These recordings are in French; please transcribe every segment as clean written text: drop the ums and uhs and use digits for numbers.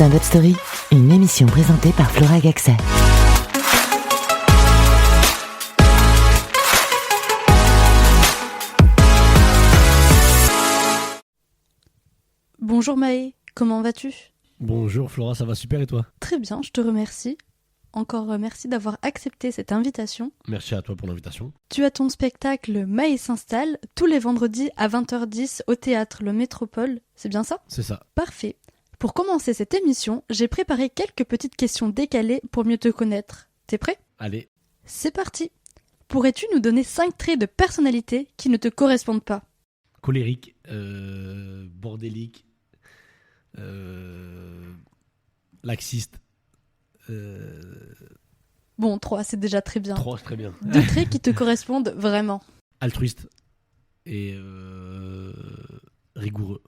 Stand-Up Story, une émission présentée par Flora Gaxet. Bonjour Maë, comment vas-tu ? Bonjour Flora, ça va super et toi ? Très bien, je te remercie. Encore merci d'avoir accepté cette invitation. Merci à toi pour l'invitation. Tu as ton spectacle Maë s'installe tous les vendredis à 20h10 au théâtre Le Métropole, c'est bien ça ? C'est ça. Parfait. Pour commencer cette émission, j'ai préparé quelques petites questions décalées pour mieux te connaître. T'es prêt ? Allez. C'est parti. Pourrais-tu nous donner 5 traits de personnalité qui ne te correspondent pas ? Colérique, bordélique, laxiste. Bon, 3, c'est déjà très bien. 3, c'est très bien. 2 traits qui te correspondent vraiment. Altruiste et rigoureux.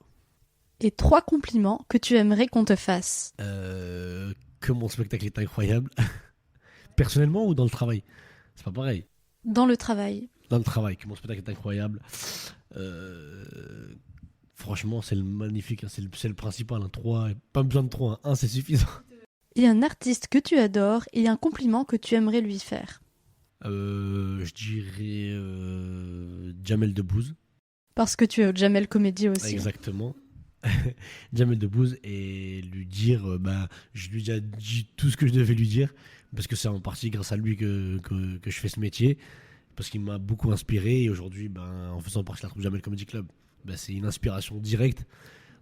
Et 3 compliments que tu aimerais qu'on te fasse. Que mon spectacle est incroyable. Personnellement ou dans le travail ? C'est pas pareil. Dans le travail. Dans le travail, que mon spectacle est incroyable. Franchement, c'est le magnifique, hein, c'est le principal. 3, pas besoin de 3, 1 c'est suffisant. Et un artiste que tu adores et un compliment que tu aimerais lui faire. Je dirais Jamel Debbouze. Parce que tu es au Jamel Comedy aussi. Exactement. Jamel Debbouze et lui dire, je lui ai déjà dit tout ce que je devais lui dire, parce que c'est en partie grâce à lui que je fais ce métier, parce qu'il m'a beaucoup inspiré, et aujourd'hui, en faisant partie de la troupe Jamel Comedy Club, c'est une inspiration directe,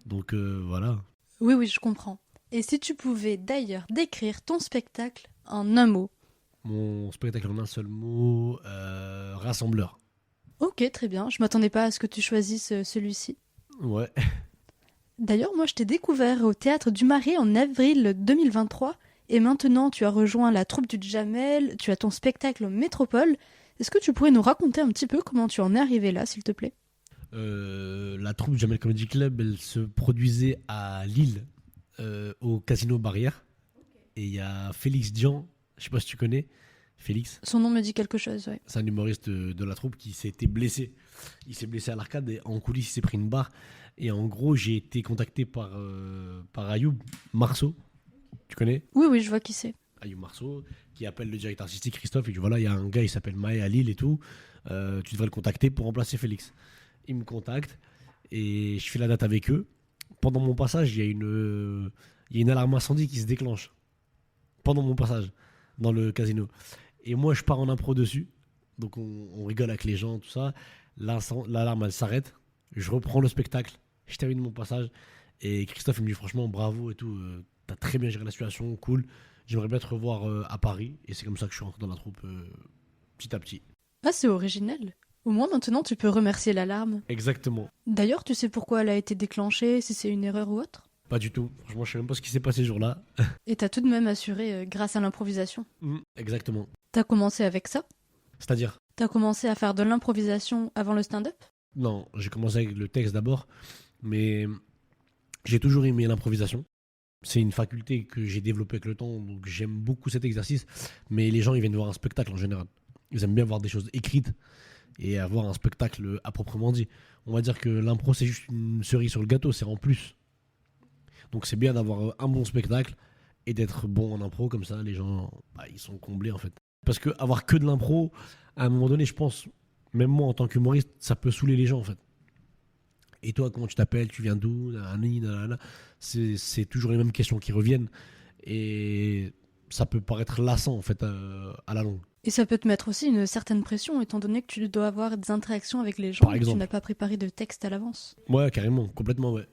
donc voilà. Oui, je comprends. Et si tu pouvais d'ailleurs décrire ton spectacle en un mot ? Mon spectacle en un seul mot, rassembleur. Ok, très bien. Je m'attendais pas à ce que tu choisisses celui-ci. Ouais. D'ailleurs, moi, je t'ai découvert au Théâtre du Marais en avril 2023. Et maintenant, tu as rejoint la troupe du Jamel, tu as ton spectacle au Métropole. Est-ce que tu pourrais nous raconter un petit peu comment tu en es arrivé là, s'il te plaît ? La troupe du Jamel Comedy Club, elle se produisait à Lille, au Casino Barrière. Et il y a Félix Dian, je sais pas si tu connais, Félix. Son nom me dit quelque chose, ouais. C'est un humoriste de la troupe qui s'était blessé. Il s'est blessé à l'arcade et en coulisses, il s'est pris une barre. Et en gros, j'ai été contacté par Ayoub Marceau. Tu connais ? Oui, je vois qui c'est. Ayoub Marceau, qui appelle le directeur artistique Christophe. Il dit voilà, il y a un gars, il s'appelle Maë à Lille et tout. Tu devrais le contacter pour remplacer Félix. Il me contacte et je fais la date avec eux. Pendant mon passage, il y a une alarme incendie qui se déclenche. Pendant mon passage dans le casino. Et moi, je pars en impro dessus. Donc, on rigole avec les gens, tout ça. L'alarme, elle s'arrête. Je reprends le spectacle. Je termine mon passage. Et Christophe, il me dit franchement, bravo et tout. T'as très bien géré la situation, cool. J'aimerais bien te revoir à Paris. Et c'est comme ça que je suis rentré dans la troupe petit à petit. Ah, c'est original. Au moins, maintenant, tu peux remercier l'alarme. Exactement. D'ailleurs, tu sais pourquoi elle a été déclenchée, si c'est une erreur ou autre ? Pas du tout. Franchement, je sais même pas ce qui s'est passé ce jour-là. Et t'as tout de même assuré grâce à l'improvisation. Exactement. T'as commencé avec ça ? C'est-à-dire ? T'as commencé à faire de l'improvisation avant le stand-up ? Non, j'ai commencé avec le texte d'abord, mais j'ai toujours aimé l'improvisation. C'est une faculté que j'ai développée avec le temps, donc j'aime beaucoup cet exercice. Mais les gens, ils viennent voir un spectacle en général. Ils aiment bien voir des choses écrites et avoir un spectacle à proprement dit. On va dire que l'impro, c'est juste une cerise sur le gâteau, c'est en plus. Donc c'est bien d'avoir un bon spectacle et d'être bon en impro, comme ça les gens ils sont comblés en fait. Parce que avoir que de l'impro, à un moment donné, je pense, même moi en tant qu'humoriste, ça peut saouler les gens en fait. Et toi, comment tu t'appelles ? Tu viens d'où ? C'est toujours les mêmes questions qui reviennent et ça peut paraître lassant en fait à la longue. Et ça peut te mettre aussi une certaine pression, étant donné que tu dois avoir des interactions avec les gens, Par exemple. tu n'as pas préparé de texte à l'avance. Ouais, carrément, complètement, ouais.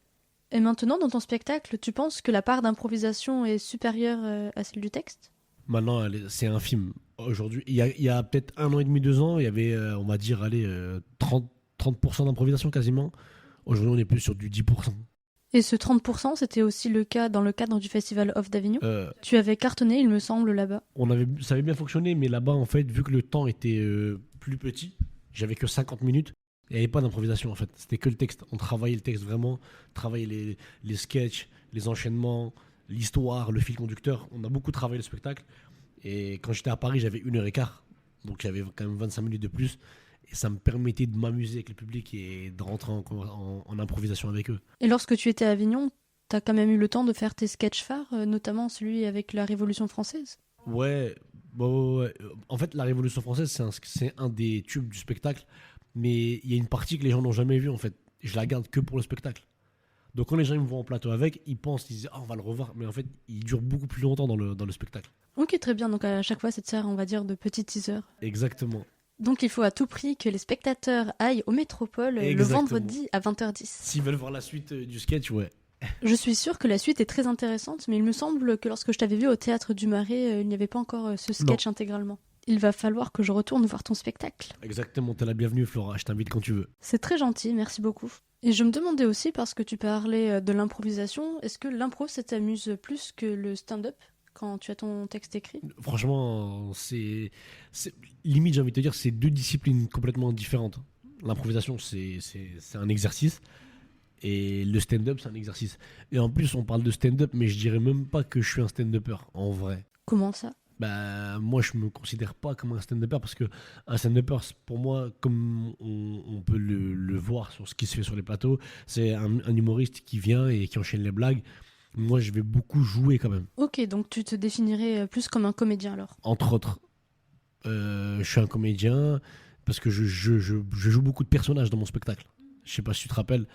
Et maintenant, dans ton spectacle, tu penses que la part d'improvisation est supérieure à celle du texte ? Maintenant, c'est infime. Aujourd'hui, il y a peut-être 1 an et demi, 2 ans, il y avait, on va dire, 30% d'improvisation quasiment. Aujourd'hui, on est plus sur du 10%. Et ce 30%, c'était aussi le cas dans le cadre du Festival Off d'Avignon ? Tu avais cartonné, il me semble, là-bas. Ça avait bien fonctionné, mais là-bas, en fait, vu que le temps était plus petit, j'avais que 50 minutes, il n'y avait pas d'improvisation, en fait. C'était que le texte. On travaillait le texte vraiment, travaillait les sketchs, les enchaînements, l'histoire, le fil conducteur. On a beaucoup travaillé le spectacle. Et quand j'étais à Paris, j'avais 1h15. Donc j'avais quand même 25 minutes de plus. Et ça me permettait de m'amuser avec le public et de rentrer en improvisation avec eux. Et lorsque tu étais à Avignon, t'as quand même eu le temps de faire tes sketchs phares, notamment celui avec la Révolution française. Ouais, ouais. En fait, la Révolution française, c'est un des tubes du spectacle, mais il y a une partie que les gens n'ont jamais vue, en fait. Je la garde que pour le spectacle. Donc quand les gens ils me voient en plateau avec, ils pensent, ils disent, ah, on va le revoir, mais en fait, il dure beaucoup plus longtemps dans le spectacle. Ok, très bien. Donc à chaque fois, ça te sert, on va dire, de petit teaser. Exactement. Donc il faut à tout prix que les spectateurs aillent au Métropole le Exactement. vendredi à 20h10. S'ils veulent voir la suite du sketch, ouais. Je suis sûre que la suite est très intéressante, mais il me semble que lorsque je t'avais vu au Théâtre du Marais, il n'y avait pas encore ce sketch intégralement. Il va falloir que je retourne voir ton spectacle. Exactement, t'es la bienvenue, Flora. Je t'invite quand tu veux. C'est très gentil, merci beaucoup. Et je me demandais aussi, parce que tu parlais de l'improvisation, est-ce que l'impro, ça t'amuse plus que le stand-up quand tu as ton texte écrit? Franchement, limite, j'ai envie de te dire, c'est deux disciplines complètement différentes. L'improvisation, c'est un exercice. Et le stand-up, c'est un exercice. Et en plus, on parle de stand-up, mais je dirais même pas que je suis un stand-upper, en vrai. Comment ça? Bah, moi, je me considère pas comme un stand-upper parce que un stand-upper, pour moi, comme on peut le voir sur ce qui se fait sur les plateaux, c'est un humoriste qui vient et qui enchaîne les blagues. Moi, je vais beaucoup jouer quand même. Ok, donc tu te définirais plus comme un comédien alors? Entre autres, je suis un comédien parce que je joue beaucoup de personnages dans mon spectacle. Je sais pas si tu te rappelles.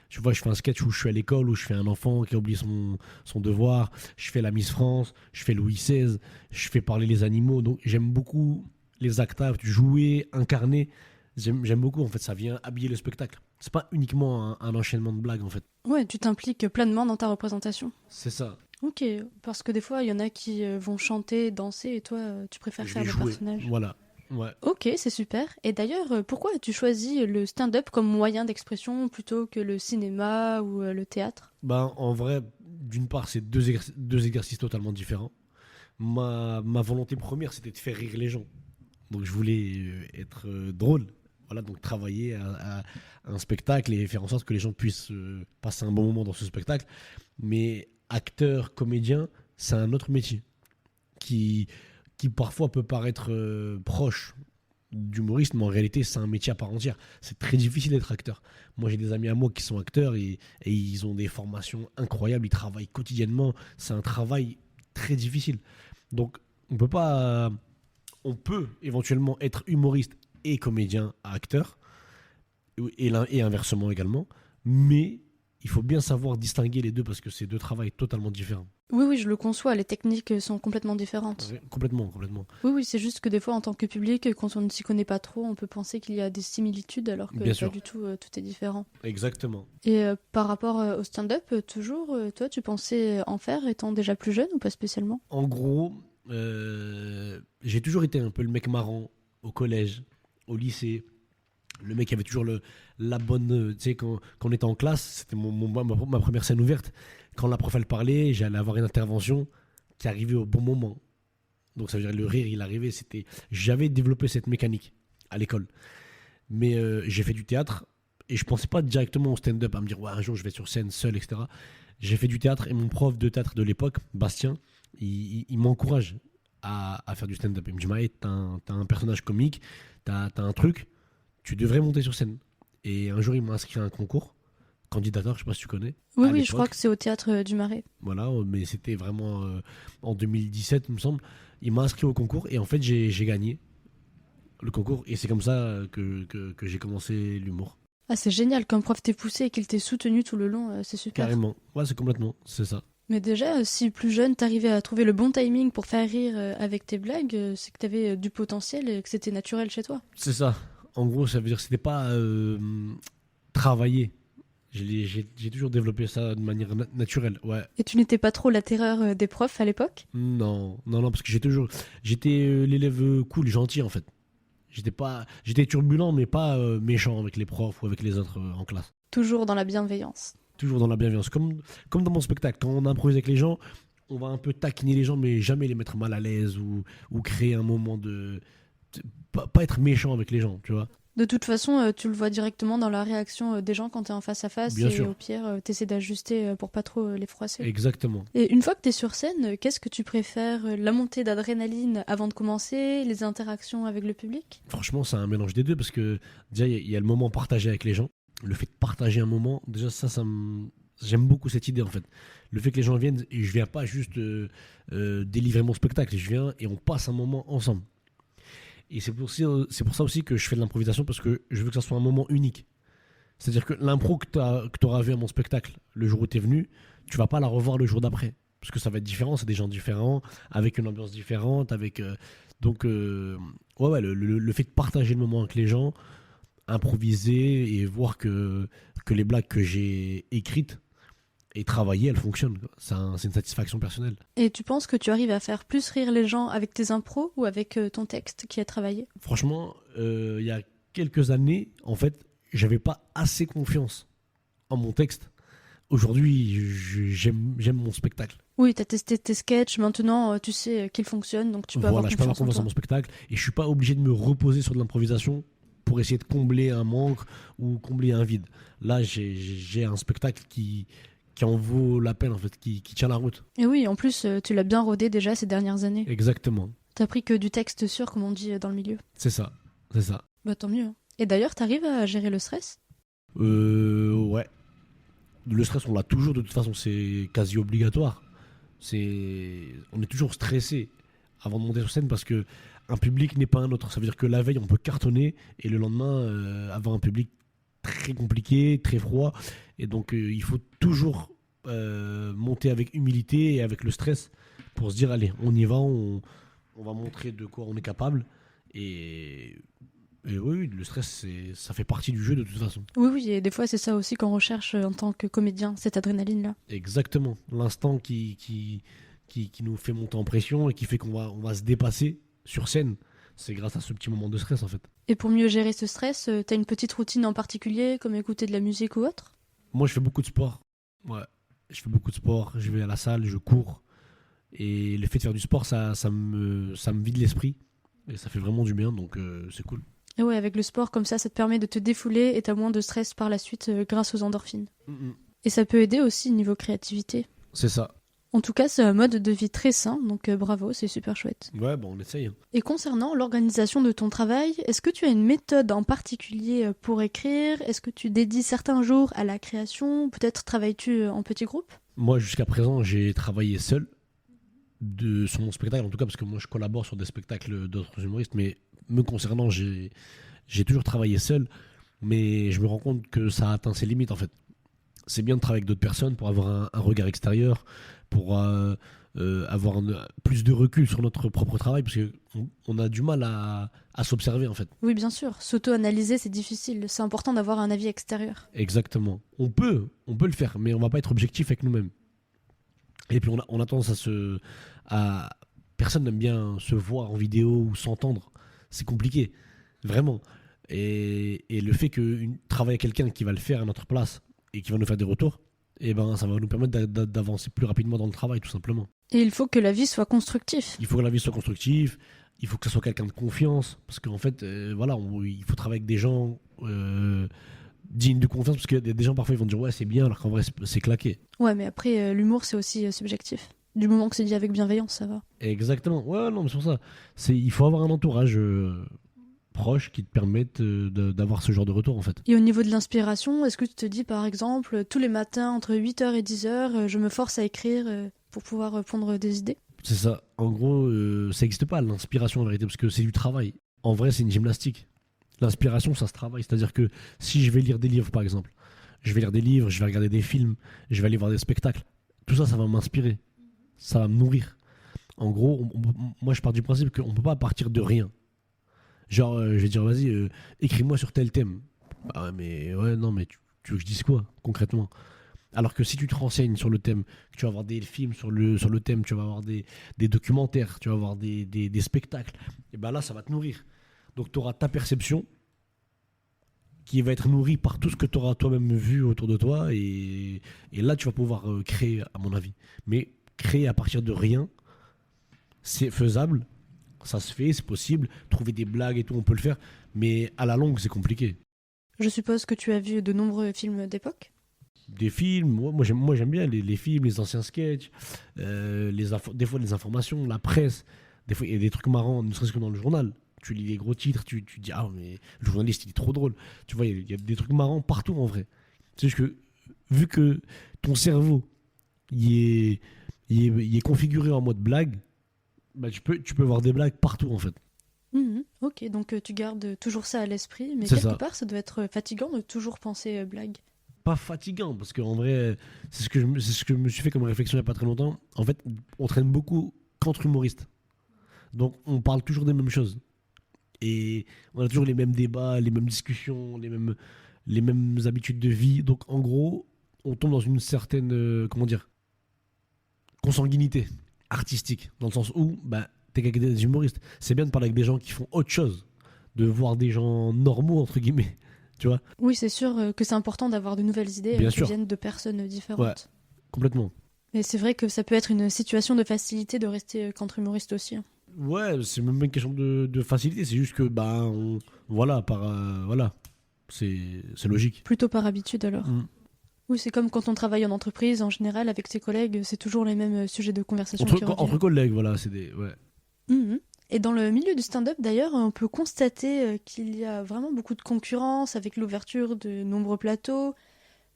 Tu vois, je fais un sketch où je suis à l'école, où je fais un enfant qui a oublié son devoir. Je fais la Miss France, je fais Louis XVI, je fais parler les animaux. Donc j'aime beaucoup les actes, jouer, incarner. J'aime beaucoup, en fait, ça vient habiller le spectacle. C'est pas uniquement un enchaînement de blagues, en fait. Ouais, tu t'impliques pleinement dans ta représentation. C'est ça. Ok, parce que des fois, il y en a qui vont chanter, danser, et toi, tu préfères Je faire vais le jouer. personnage. Voilà. Ouais. Ok, c'est super. Et d'ailleurs, pourquoi as-tu choisi le stand-up comme moyen d'expression plutôt que le cinéma ou le théâtre? Ben, en vrai, d'une part, c'est deux exercices totalement différents. Ma volonté première, c'était de faire rire les gens. Donc je voulais être drôle. Voilà, donc travailler à un spectacle et faire en sorte que les gens puissent passer un bon moment dans ce spectacle. Mais acteur, comédien, c'est un autre métier qui parfois peut paraître proche d'humoriste, mais en réalité, c'est un métier à part entière. C'est très difficile d'être acteur. Moi, j'ai des amis à moi qui sont acteurs et ils ont des formations incroyables, ils travaillent quotidiennement. C'est un travail très difficile. Donc, on peut éventuellement être humoriste et comédien à acteur, et l'un et inversement également, mais il faut bien savoir distinguer les deux parce que c'est deux travails totalement différents. Oui, je le conçois, les techniques sont complètement différentes. Complètement. Oui, c'est juste que des fois, en tant que public, quand on ne s'y connaît pas trop, on peut penser qu'il y a des similitudes alors que Bien pas sûr. du tout, tout est différent. Exactement. Et par rapport au stand-up, toujours, toi, tu pensais en faire étant déjà plus jeune ou pas spécialement? En gros, j'ai toujours été un peu le mec marrant au collège, au lycée. Le mec qui avait toujours la bonne. Tu sais, quand on était en classe, c'était ma première scène ouverte. Quand la prof elle parlait, j'allais avoir une intervention qui arrivait au bon moment. Donc ça veut dire le rire, il arrivait. J'avais développé cette mécanique à l'école. Mais j'ai fait du théâtre et je pensais pas directement au stand-up, à me dire ouais, un jour je vais sur scène seul, etc. J'ai fait du théâtre et mon prof de théâtre de l'époque, Bastien, il m'encourage à faire du stand-up. Il me dit Maë, t'as un personnage comique, t'as un truc, tu devrais monter sur scène. Et un jour, il m'a inscrit à un concours, candidateur, je sais pas si tu connais. Oui, à je l'époque. crois que c'est au Théâtre du Marais. Voilà, mais c'était vraiment en 2017, il me semble. Il m'a inscrit au concours et en fait, j'ai gagné le concours. Et c'est comme ça que j'ai commencé l'humour. Ah, c'est génial, qu'un prof t'ait poussé et qu'il t'ait soutenu tout le long, c'est super. Carrément. Ouais, c'est ça. Mais déjà, si plus jeune, t'arrivais à trouver le bon timing pour faire rire avec tes blagues, c'est que t'avais du potentiel et que c'était naturel chez toi. C'est ça. En gros, ça veut dire que c'était pas travaillé. J'ai toujours développé ça de manière naturelle, ouais. Et tu n'étais pas trop la terreur des profs à l'époque? Non, parce que j'étais l'élève cool, gentil en fait. J'étais turbulent, mais pas méchant avec les profs ou avec les autres en classe. Toujours dans la bienveillance. Toujours dans la bienveillance, comme dans mon spectacle. Quand on improvise avec les gens, on va un peu taquiner les gens, mais jamais les mettre mal à l'aise ou créer un moment de pas être méchant avec les gens, tu vois. De toute façon, tu le vois directement dans la réaction des gens quand t'es en face à face. Bien et sûr. au pire, t'essaies d'ajuster pour pas trop les froisser. Exactement. Et une fois que t'es sur scène, qu'est-ce que tu préfères? La montée d'adrénaline avant de commencer, les interactions avec le public? Franchement, c'est un mélange des deux parce que déjà, il y a le moment partagé avec les gens. Le fait de partager un moment, déjà, J'aime beaucoup cette idée en fait. Le fait que les gens viennent, et je viens pas juste délivrer mon spectacle, je viens et on passe un moment ensemble. Et c'est pour ça aussi que je fais de l'improvisation, parce que je veux que ça soit un moment unique. C'est-à-dire que l'impro que tu auras vu à mon spectacle le jour où tu es venu, tu vas pas la revoir le jour d'après. Parce que ça va être différent, c'est des gens différents, avec une ambiance différente, ouais, le fait de partager le moment avec les gens, improviser et voir que les blagues que j'ai écrites et travaillées, elles fonctionnent, quoi. C'est une satisfaction personnelle. Et tu penses que tu arrives à faire plus rire les gens avec tes impros ou avec ton texte qui est travaillé? Franchement, il y a quelques années, en fait, j'avais pas assez confiance en mon texte. Aujourd'hui, j'aime mon spectacle. Oui, t'as testé tes sketchs, maintenant tu sais qu'ils fonctionnent, donc tu peux avoir Je peux avoir confiance en confiance en toi. mon spectacle et je suis pas obligé de me reposer sur de l'improvisation pour essayer de combler un manque ou combler un vide. Là, j'ai un spectacle qui en vaut la peine, en fait, qui tient la route. Et oui, en plus, tu l'as bien rodé déjà ces dernières années. Exactement. T'as pris que du texte sûr, comme on dit dans le milieu. C'est ça. C'est ça. Bah tant mieux, hein. Et d'ailleurs, t'arrives à gérer le stress? Ouais. Le stress, on l'a toujours, de toute façon, c'est quasi obligatoire. On est toujours stressé avant de monter sur scène parce que un public n'est pas un autre. Ça veut dire que la veille, on peut cartonner et le lendemain, avoir un public très compliqué, très froid. Et donc, il faut toujours monter avec humilité et avec le stress pour se dire, allez, on y va, on va montrer de quoi on est capable. Et oui, le stress, ça fait partie du jeu de toute façon. Oui, oui, et des fois, c'est ça aussi qu'on recherche en tant que comédien, cette adrénaline-là. Exactement. L'instant qui nous fait monter en pression et qui fait on va se dépasser sur scène. C'est grâce à ce petit moment de stress, en fait. Et pour mieux gérer ce stress, t'as une petite routine en particulier, comme écouter de la musique ou autre? Moi, je fais beaucoup de sport. Ouais. Je fais beaucoup de sport. Je vais à la salle, je cours. Et le fait de faire du sport, ça me vide l'esprit. Et ça fait vraiment du bien, donc c'est cool. Et ouais, avec le sport comme ça te permet de te défouler et t'as moins de stress par la suite grâce aux endorphines. Et ça peut aider aussi niveau créativité. C'est ça. En tout cas, c'est un mode de vie très sain, donc bravo, c'est super chouette. Ouais, bon, on essaye. Et concernant l'organisation de ton travail, est-ce que tu as une méthode en particulier pour écrire? Est-ce que tu dédies certains jours à la création? Peut-être travailles-tu en petits groupes? Moi, jusqu'à présent, j'ai travaillé seul sur mon spectacle, en tout cas, parce que moi, je collabore sur des spectacles d'autres humoristes, mais me concernant, j'ai toujours travaillé seul, mais je me rends compte que ça a atteint ses limites, en fait. C'est bien de travailler avec d'autres personnes pour avoir un regard extérieur, pour avoir plus de recul sur notre propre travail, parce qu'on a du mal à s'observer, en fait. Oui, bien sûr. S'auto-analyser, c'est difficile. C'est important d'avoir un avis extérieur. Exactement. On peut le faire, mais on va pas être objectif avec nous-mêmes. Et puis on a tendance personne n'aime bien se voir en vidéo ou s'entendre. C'est compliqué, vraiment. Et le fait que travailler avec quelqu'un qui va le faire à notre place et qui va nous faire des retours, eh ben, ça va nous permettre d'avancer plus rapidement dans le travail, tout simplement. Et il faut que la vie soit constructive. Il faut que la vie soit constructive, il faut que ce soit quelqu'un de confiance, parce qu'en fait, voilà, il faut travailler avec des gens dignes de confiance, parce qu'il y a des gens parfois ils vont dire ouais c'est bien, alors qu'en vrai c'est claqué. Ouais, mais après, l'humour c'est aussi subjectif. Du moment que c'est dit avec bienveillance, ça va. Exactement, ouais, non, mais c'est pour ça. Il faut avoir un entourage proche qui te permette d'avoir ce genre de retour, en fait. Et au niveau de l'inspiration, est-ce que tu te dis par exemple, tous les matins entre 8h et 10h, je me force à écrire pour pouvoir pondre des idées? C'est ça. En gros, ça n'existe pas l'inspiration en vérité, parce que c'est du travail. En vrai, c'est une gymnastique. L'inspiration, ça se travaille. C'est-à-dire que si je vais lire des livres, par exemple, je vais lire des livres, je vais regarder des films, je vais aller voir des spectacles, tout ça, ça va m'inspirer. Ça va me nourrir. En gros, moi, je pars du principe qu'on ne peut pas partir de rien. Genre, je vais dire, vas-y, écris-moi sur tel thème. Bah ouais, mais ouais, non, mais tu veux que je dise quoi, concrètement? Alors que si tu te renseignes sur le thème, que tu vas avoir des films sur le thème, tu vas avoir des documentaires, tu vas avoir des spectacles, et ben là, ça va te nourrir. Donc, tu auras ta perception qui va être nourrie par tout ce que tu auras toi-même vu autour de toi. Et là, tu vas pouvoir créer, à mon avis. Mais créer à partir de rien, c'est faisable. Ça se fait, c'est possible. Trouver des blagues et tout, on peut le faire. Mais à la longue, c'est compliqué. Je suppose que tu as vu de nombreux films d'époque? Des films, moi j'aime bien les films, les anciens sketchs, des fois les informations, la presse. Des fois, il y a des trucs marrants, ne serait-ce que dans le journal. Tu lis les gros titres, tu dis ah mais le journaliste il est trop drôle. Tu vois, il y a des trucs marrants partout en vrai. C'est juste que vu que ton cerveau il est configuré en mode blague, bah, tu peux voir des blagues partout en fait. Ok, donc tu gardes toujours ça à l'esprit, mais C'est quelque ça. part, ça doit être fatigant de toujours penser blague. Pas fatigant, parce qu'en vrai, c'est ce que je me suis fait comme réflexion il n'y a pas très longtemps. En fait, on traîne beaucoup qu'entre humoristes. Donc on parle toujours des mêmes choses. Et on a toujours les mêmes débats, les mêmes discussions, les mêmes habitudes de vie. Donc en gros, on tombe dans une certaine, comment dire, consanguinité artistique. Dans le sens où, bah, t'es qu'avec des humoristes. C'est bien de parler avec des gens qui font autre chose. De voir des gens normaux, entre guillemets. Tu vois? Oui, c'est sûr que c'est important d'avoir de nouvelles idées Bien qui sûr. viennent de personnes différentes. Ouais. Complètement. Mais c'est vrai que ça peut être une situation de facilité de rester qu'entre humoristes aussi, hein. Ouais, c'est même pas une question de facilité. C'est juste que, bah, voilà, voilà. C'est logique. Plutôt par habitude alors. Mm. Oui, c'est comme quand on travaille en entreprise, en général, avec ses collègues, c'est toujours les mêmes sujets de conversation Entre, qui reviennent. entre collègues, voilà, c'est des. Ouais. Mhm. Et dans le milieu du stand-up, d'ailleurs, on peut constater qu'il y a vraiment beaucoup de concurrence avec l'ouverture de nombreux plateaux,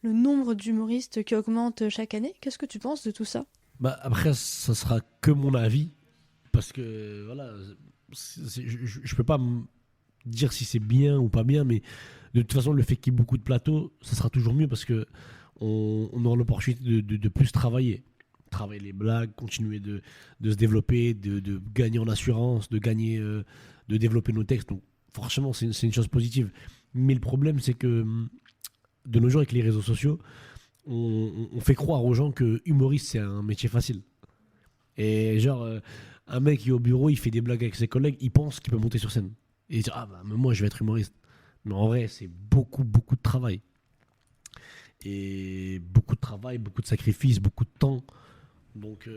le nombre d'humoristes qui augmente chaque année. Qu'est-ce que tu penses de tout ça? Bah, après, ça sera que mon avis. Parce que, voilà, je peux pas dire si c'est bien ou pas bien, mais de toute façon, le fait qu'il y ait beaucoup de plateaux, ça sera toujours mieux parce que on aura l'opportunité de plus travailler. Travailler les blagues, continuer de se développer, de gagner en assurance, de développer nos textes. Donc, forcément, c'est une chose positive. Mais le problème, c'est que de nos jours, avec les réseaux sociaux, on fait croire aux gens que humoriste, c'est un métier facile. Et genre, un mec qui est au bureau, il fait des blagues avec ses collègues, il pense qu'il peut monter sur scène. Et il dit, ah bah, mais moi, je vais être humoriste. Mais en vrai, c'est beaucoup, beaucoup de travail. Et beaucoup de travail, beaucoup de sacrifices, beaucoup de temps. Donc,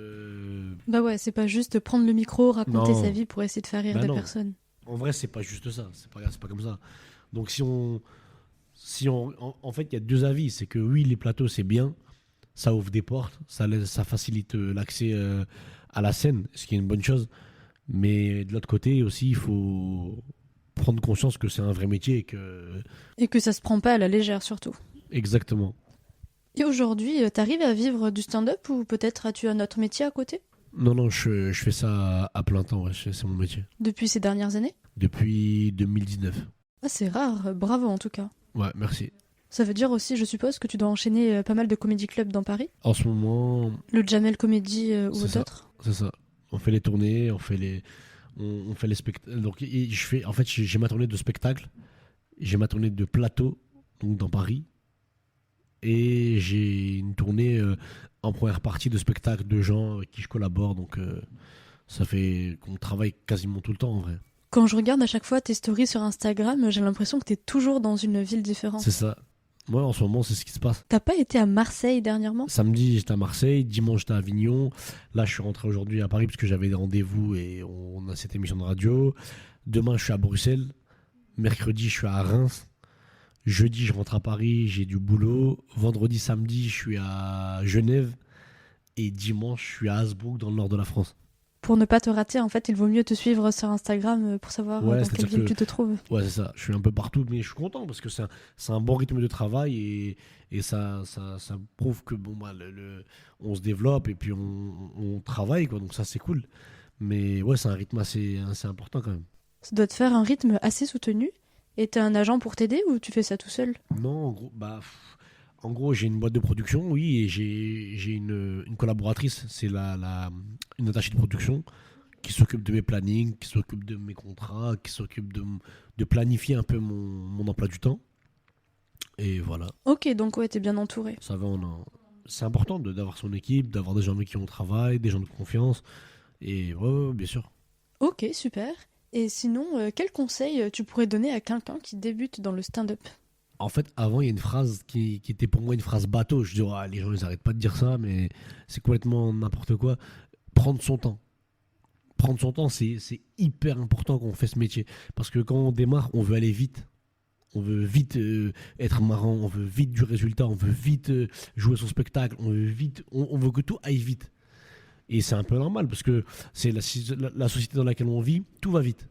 Bah ouais, c'est pas juste prendre le micro, raconter Non. sa vie pour essayer de faire rire Bah des non. personnes. en vrai, c'est pas juste ça. C'est pas comme ça. Donc, en fait, il y a deux avis. C'est que oui, les plateaux, c'est bien. Ça ouvre des portes. Ça facilite l'accès à la scène, ce qui est une bonne chose. Mais de l'autre côté aussi, il faut prendre conscience que c'est un vrai métier et que. Et que ça se prend pas à la légère surtout. Exactement. Et aujourd'hui, t'arrives à vivre du stand-up ou peut-être as-tu un autre métier à côté? Non, non, je fais ça à plein temps. Ouais, c'est mon métier. Depuis ces dernières années? Depuis 2019. Ah, c'est rare, bravo en tout cas. Ouais, merci. Ça veut dire aussi, je suppose, que tu dois enchaîner pas mal de comédie clubs dans Paris? En ce moment, Le Jamel Comedy ou C'est ça. d'autres? c'est ça. On fait les tournées, on fait les spectacles. Donc, en fait, j'ai ma tournée de spectacle, j'ai ma tournée de plateau, donc dans Paris, et j'ai une tournée en première partie de spectacle de gens avec qui je collabore. Donc, ça fait qu'on travaille quasiment tout le temps en vrai. Quand je regarde à chaque fois tes stories sur Instagram, j'ai l'impression que t'es toujours dans une ville différente. C'est ça. Moi, en ce moment, c'est ce qui se passe. T'as pas été à Marseille dernièrement? Samedi, j'étais à Marseille. Dimanche, j'étais à Avignon. Là, je suis rentré aujourd'hui à Paris parce que j'avais des rendez-vous et on a cette émission de radio. Demain, je suis à Bruxelles. Mercredi, je suis à Reims. Jeudi, je rentre à Paris. J'ai du boulot. Vendredi, samedi, je suis à Genève. Et dimanche, je suis à Hasbrook, dans le nord de la France. Pour ne pas te rater, en fait, il vaut mieux te suivre sur Instagram pour savoir Ouais, dans quelle c'est-à-dire ville que- tu te trouves. Ouais, c'est ça. Je suis un peu partout, mais je suis content parce que c'est un bon rythme de travail et ça prouve que bon, bah, on se développe et puis on travaille, quoi. Donc ça, c'est cool. Mais ouais, c'est un rythme assez important quand même. Ça doit te faire un rythme assez soutenu. Et t'as un agent pour t'aider ou tu fais ça tout seul? Non, en gros, j'ai une boîte de production, oui, et j'ai une collaboratrice, c'est une attachée de production qui s'occupe de mes plannings, qui s'occupe de mes contrats, qui s'occupe de planifier un peu mon emploi du temps. Et voilà. Ok, donc ouais, t'es bien entouré. Ça va, c'est important d'avoir son équipe, d'avoir des gens avec qui on travaille, des gens de confiance. Et ouais, bien sûr. Ok, super. Et sinon, quel conseil tu pourrais donner à quelqu'un qui débute dans le stand-up? En fait, avant, il y a une phrase qui était pour moi une phrase bateau. Je dis, ah, les gens, ils arrêtent pas de dire ça, mais c'est complètement n'importe quoi. Prendre son temps. Prendre son temps, c'est hyper important quand on fait ce métier. Parce que quand on démarre, on veut aller vite. On veut vite être marrant, on veut vite du résultat, on veut vite jouer son spectacle, on veut que tout aille vite. Et c'est un peu normal parce que c'est la société dans laquelle on vit, tout va vite.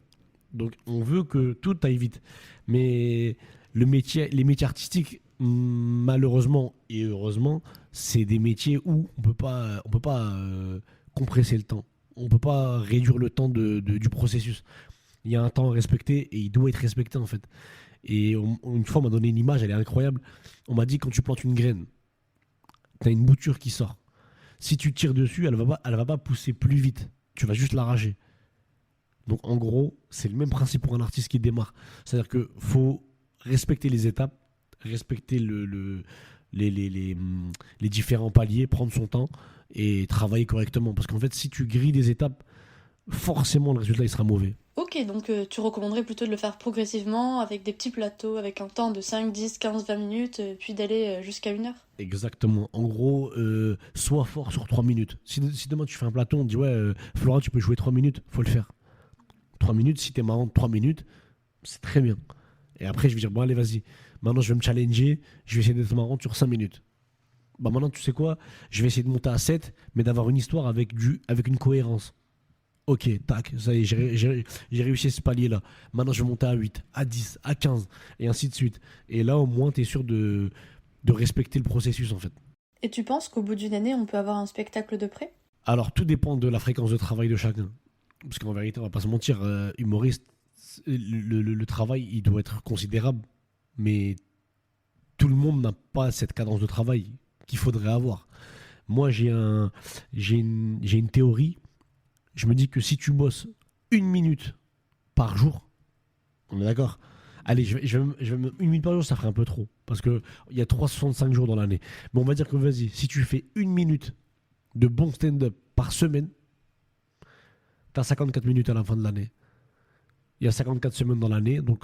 Donc on veut que tout aille vite. Mais les métiers artistiques, malheureusement et heureusement, c'est des métiers où on peut pas compresser le temps. On peut pas réduire le temps du processus. Il y a un temps à respecter et il doit être respecté en fait. Et une fois, on m'a donné une image, elle est incroyable. On m'a dit quand tu plantes une graine, tu as une bouture qui sort. Si tu tires dessus, elle va pas pousser plus vite. Tu vas juste l'arracher. Donc en gros, c'est le même principe pour un artiste qui démarre. C'est-à-dire qu'il faut respecter les étapes, respecter les différents paliers, prendre son temps et travailler correctement. Parce qu'en fait, si tu grilles des étapes, forcément le résultat il sera mauvais. Ok, donc tu recommanderais plutôt de le faire progressivement, avec des petits plateaux, avec un temps de 5, 10, 15, 20 minutes, puis d'aller jusqu'à 1 heure. Exactement. En gros, sois fort sur 3 minutes. Si demain tu fais un plateau, on te dit ouais, Flora, tu peux jouer 3 minutes, faut le faire. 3 minutes, si t'es marrant de 3 minutes, c'est très bien. Et après, je vais dire, bon, allez, vas-y. Maintenant, je vais me challenger, je vais essayer d'être marrant sur 5 minutes. Bah maintenant, tu sais quoi? Je vais essayer de monter à 7, mais d'avoir une histoire avec une cohérence. Ok, tac, ça y est, j'ai réussi ce palier-là. Maintenant, je vais monter à 8, à 10, à 15, et ainsi de suite. Et là, au moins, tu es sûr de respecter le processus, en fait. Et tu penses qu'au bout d'une année, on peut avoir un spectacle de prêt? Alors, tout dépend de la fréquence de travail de chacun. Parce qu'en vérité, on va pas se mentir, humoriste, le travail, il doit être considérable, mais tout le monde n'a pas cette cadence de travail qu'il faudrait avoir. Moi, j'ai une théorie. Je me dis que si tu bosses 1 minute par jour, on est d'accord? Allez, une minute par jour, ça ferait un peu trop. Parce qu'il y a 365 jours dans l'année. Mais on va dire que vas-y, si tu fais 1 minute de bon stand-up par semaine, tu as 54 minutes à la fin de l'année. Il y a 54 semaines dans l'année. Donc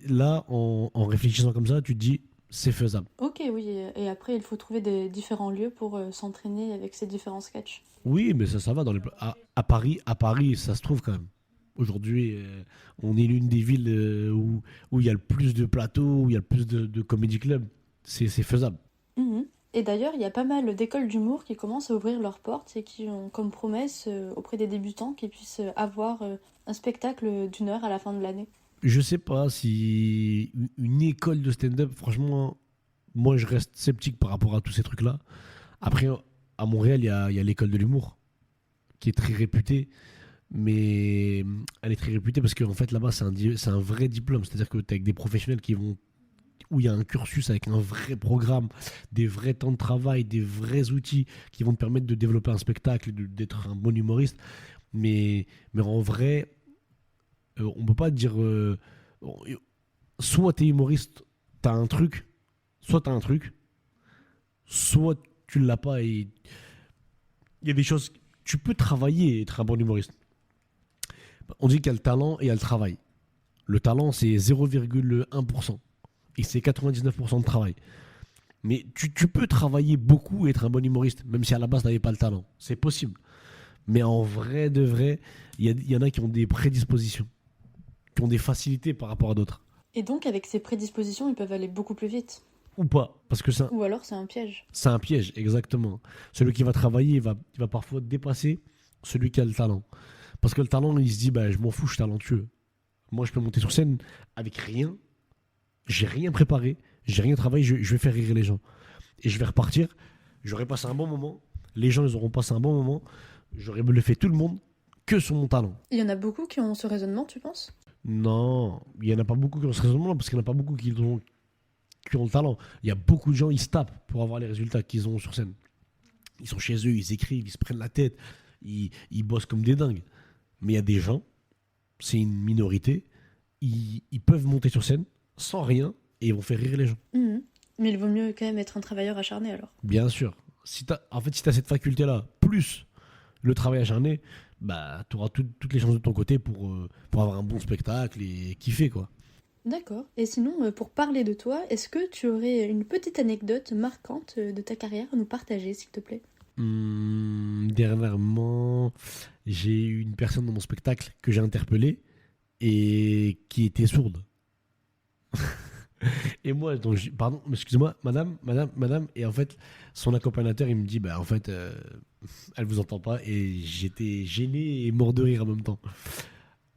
là, en réfléchissant comme ça, tu te dis, c'est faisable. Ok, oui, et après, il faut trouver des différents lieux pour s'entraîner avec ces différents sketchs. Oui, mais ça va. À Paris, ça se trouve quand même. Aujourd'hui, on est l'une des villes où il y a le plus de plateaux, où il y a le plus de comédie clubs. C'est faisable. Mhm. Et d'ailleurs, il y a pas mal d'écoles d'humour qui commencent à ouvrir leurs portes et qui ont comme promesse auprès des débutants qu'ils puissent avoir un spectacle d'1 heure à la fin de l'année. Je sais pas si une école de stand-up, franchement, moi je reste sceptique par rapport à tous ces trucs-là. Après, à Montréal, il y a l'école de l'humour qui est très réputée. Mais elle est très réputée parce qu'en fait là-bas c'est un vrai diplôme. C'est-à-dire que tu es avec des professionnels où il y a un cursus avec un vrai programme, des vrais temps de travail, des vrais outils qui vont te permettre de développer un spectacle, d'être un bon humoriste. Mais en vrai, on peut pas dire soit tu es humoriste, tu as un truc, soit tu as un truc, soit tu l'as pas. Et il y a des choses, tu peux travailler et être un bon humoriste. On dit qu'il y a le talent et il y a le travail. Le talent, c'est 0,1%. Et c'est 99% de travail. Mais tu peux travailler beaucoup et être un bon humoriste, même si à la base, tu n'avais pas le talent. C'est possible. Mais en vrai de vrai, il y en a qui ont des prédispositions, qui ont des facilités par rapport à d'autres. Et donc, avec ces prédispositions, ils peuvent aller beaucoup plus vite. Ou pas. Parce que Ou alors, c'est un piège. c'est un piège, exactement. Celui qui va travailler, il va parfois dépasser celui qui a le talent. Parce que le talent, il se dit, bah, je m'en fous, je suis talentueux. Moi, je peux monter sur scène avec rien. J'ai rien préparé, j'ai rien travaillé, je vais faire rire les gens. Et je vais repartir, j'aurai passé un bon moment, les gens, ils auront passé un bon moment, j'aurai bluffé tout le monde que sur mon talent. Il y en a beaucoup qui ont ce raisonnement, tu penses? Non, il n'y en a pas beaucoup qui ont ce raisonnement parce qu'il n'y en a pas beaucoup qui ont le talent. Il y a beaucoup de gens, ils se tapent pour avoir les résultats qu'ils ont sur scène. Ils sont chez eux, ils écrivent, ils se prennent la tête, ils bossent comme des dingues. Mais il y a des gens, c'est une minorité, ils peuvent monter sur scène sans rien et ils vont faire rire les gens. Mhm. Mais il vaut mieux quand même être un travailleur acharné alors. Bien sûr. Si tu as cette faculté-là, plus le travail acharné, bah, tu auras toutes les chances de ton côté pour avoir un bon spectacle et kiffer, quoi. D'accord. Et sinon, pour parler de toi, est-ce que tu aurais une petite anecdote marquante de ta carrière à nous partager, s'il te plaît? Dernièrement, j'ai eu une personne dans mon spectacle que j'ai interpellée et qui était sourde. Et moi, donc, pardon, excusez-moi, madame. Et en fait, son accompagnateur, il me dit, bah en fait, elle vous entend pas. Et j'étais gêné et mort de rire en même temps.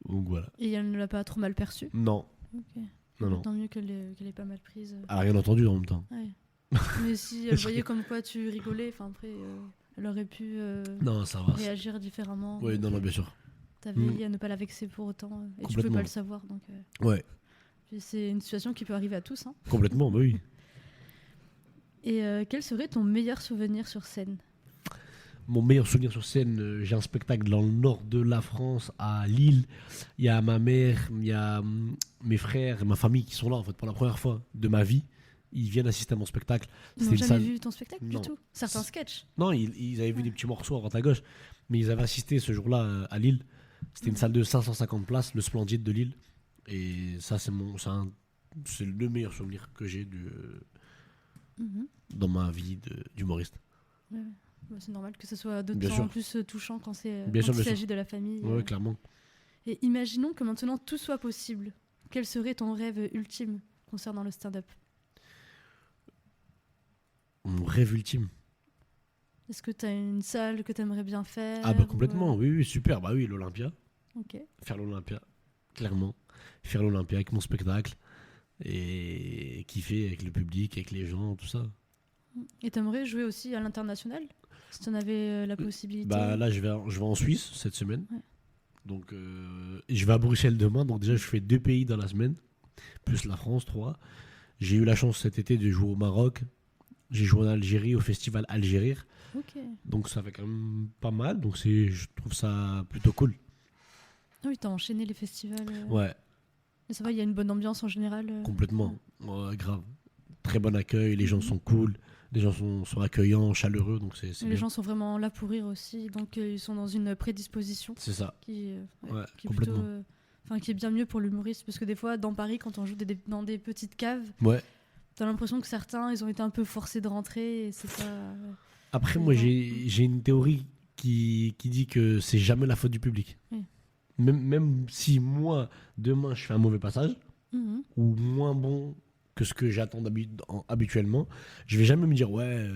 Donc voilà. Et elle ne l'a pas trop mal perçu? Non. Ok. Non. Tant mieux qu'elle ait pas mal prise. Elle a rien entendu en même temps. Ouais. Mais si elle voyait comme quoi tu rigolais, enfin après, elle aurait pu Non, ça va. réagir différemment. Oui, Donc, non, bien sûr. t'as veillé à ne pas la vexer pour autant. Et tu pouvais Complètement. pas le savoir. Donc, Ouais, puis c'est une situation qui peut arriver à tous. Hein. complètement, bah oui. Et quel serait ton meilleur souvenir sur scène? Mon meilleur souvenir sur scène, j'ai un spectacle dans le nord de la France, à Lille. Il y a ma mère, il y a mes frères et ma famille qui sont là en fait pour la première fois de ma vie. Ils viennent assister à mon spectacle. Ils n'ont une jamais salle- vu ton spectacle Non. du tout. Certains sketchs. Non, ils avaient vu des petits morceaux à droite à gauche, mais ils avaient assisté ce jour-là à Lille. C'était une salle de 550 places, le Splendide de Lille. Et ça, c'est le meilleur souvenir que j'ai Mhm. dans ma vie d'humoriste. Ouais. Bah, c'est normal que ce soit Bien d'autant sûr. plus touchant quand Bien sûr, il bien s'agit de la famille. Ouais, clairement. Et imaginons que maintenant tout soit possible. Quel serait ton rêve ultime concernant le stand-up? Mon rêve ultime. Est-ce que tu as une salle que tu aimerais bien faire Ah bah ou, complètement, oui, super. Bah oui, l'Olympia. Ok. Faire l'Olympia, clairement. Faire l'Olympia avec mon spectacle. Et kiffer avec le public, avec les gens, tout ça. Et t'aimerais jouer aussi à l'international? Si tu en avais la possibilité. Bah là, je vais en Suisse cette semaine. Ouais. Donc, et je vais à Bruxelles demain. Donc déjà, je fais 2 pays dans la semaine. Plus la France, 3. J'ai eu la chance cet été de jouer au Maroc. J'ai joué en Algérie, au festival Algérie. Ok. Donc ça fait quand même pas mal. Donc je trouve ça plutôt cool. Ah oui, t'as enchaîné les festivals. Ouais, Mais ça va, il y a une bonne ambiance en général. complètement. Ouais, grave. Très bon accueil. Les gens sont cool. Les gens sont accueillants, chaleureux. Donc c'est Les bien. gens sont vraiment là pour rire aussi. Donc ils sont dans une prédisposition C'est ça. qui, Ouais, qui est complètement. plutôt, qui est bien mieux pour l'humoriste. Parce que des fois, dans Paris, quand on joue dans des petites caves, Ouais. t'as l'impression que certains, ils ont été un peu forcés de rentrer. Et c'est pas. Après, C'est moi, vrai. j'ai une théorie qui dit que c'est jamais la faute du public. Oui. Même si moi, demain, je fais un mauvais passage, Mhm. ou moins bon que ce que j'attends habituellement, je vais jamais me dire, ouais,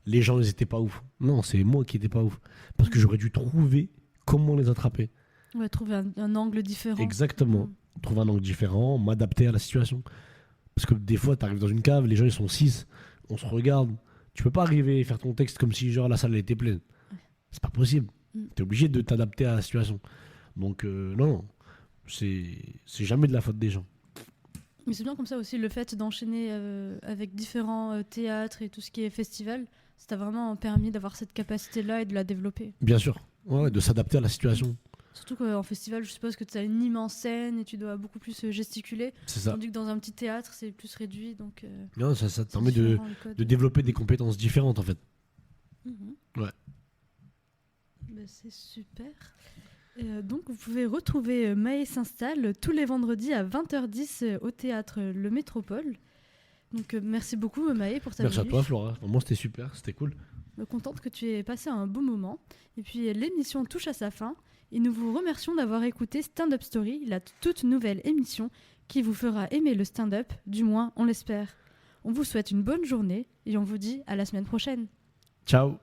les gens, ils étaient pas ouf. Non, c'est moi qui étais pas ouf. Parce que j'aurais dû trouver comment les attraper. Ouais, trouver un angle différent. Exactement. Mhm. Trouver un angle différent, m'adapter à la situation. Parce que des fois, tu arrives dans une cave, les gens, ils sont 6, on se regarde. Tu peux pas arriver et faire ton texte comme si genre la salle elle était pleine. C'est pas possible. Mm. Tu es obligé de t'adapter à la situation. Donc non, c'est jamais de la faute des gens. Mais c'est bien comme ça aussi, le fait d'enchaîner avec différents théâtres et tout ce qui est festival, ça t'a vraiment permis d'avoir cette capacité-là et de la développer. Bien sûr. Ouais, de s'adapter à la situation. Surtout qu'en festival, je suppose que tu as une immense scène et tu dois beaucoup plus gesticuler. C'est ça. Tandis que dans un petit théâtre, c'est plus réduit. Donc, Non, ça te c'est permet différent, les codes. de développer des compétences différentes en fait. Mhm. Ouais. Bah, c'est super. Et, donc, vous pouvez retrouver Maë s'installe tous les vendredis à 20h10 au théâtre Le Métropole. Donc, merci beaucoup Maë pour ta Merci à venue. toi Flora. Vraiment c'était super, c'était cool. Contente que tu aies passé un bon moment. Et puis l'émission touche à sa fin et nous vous remercions d'avoir écouté Stand Up Story, la toute nouvelle émission qui vous fera aimer le stand-up, du moins on l'espère. On vous souhaite une bonne journée et on vous dit à la semaine prochaine. Ciao.